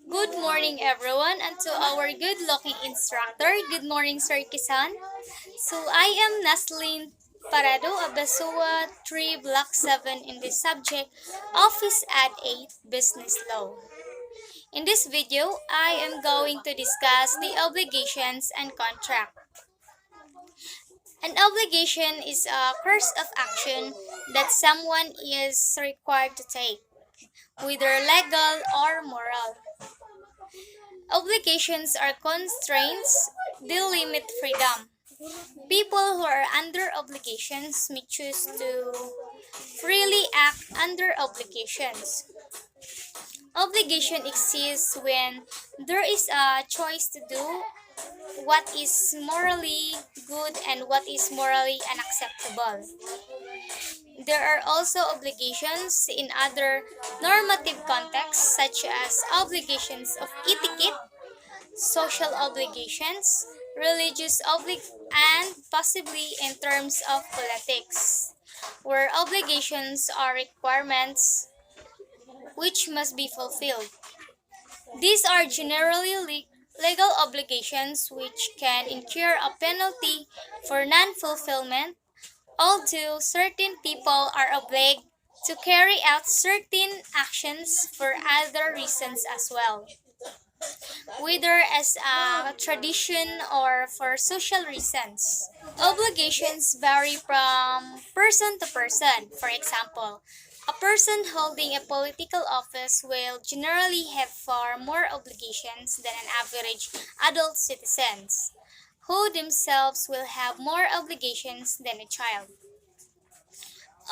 Good morning, everyone, and to our good-looking instructor. Good morning, Sir Kisan. So, I am Naslin Parado Abasua, 3 Block 7 in the subject Office at 8 Business Law. In this video, I am going to discuss the obligations and contract. An obligation is a course of action that someone is required to take, whether legal or moral. Obligations are constraints, they limit freedom. People who are under obligations may choose to freely act under obligations. Obligation exists when there is a choice to do what is morally good and what is morally unacceptable. There are also obligations in other normative contexts, such as obligations of etiquette, social obligations, and possibly in terms of politics, where obligations are requirements which must be fulfilled. These are generally legal obligations which can incur a penalty for non-fulfillment, although certain people are obliged to carry out certain actions for other reasons as well, whether as a tradition or for social reasons. Obligations vary from person to person. For example, a person holding a political office will generally have far more obligations than an average adult citizen, who themselves will have more obligations than a child.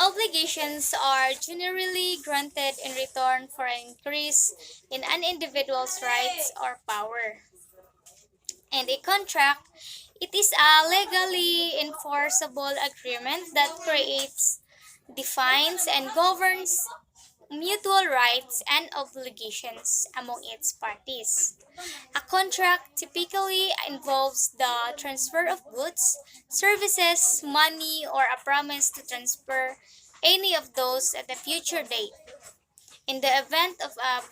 Obligations are generally granted in return for an increase in an individual's rights or power. And a contract, it is a legally enforceable agreement that creates, defines, and governs mutual rights and obligations among its parties. A contract typically involves the transfer of goods, services, money, or a promise to transfer any of those at a future date. In the event of a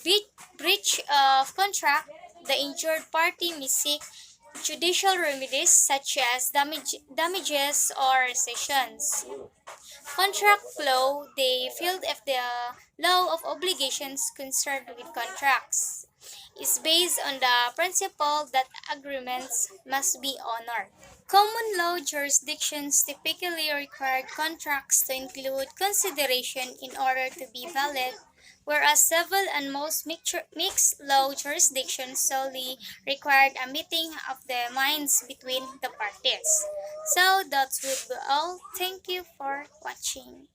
breach of contract, the injured party may seek judicial remedies such as damages or rescissions. Contract law, the field of the law of obligations concerned with contracts, is based on the principle that agreements must be honored. Common law jurisdictions typically require contracts to include consideration in order to be valid, whereas civil and most mixed law jurisdictions solely required a meeting of the minds between the parties. So that would be all. Thank you for watching.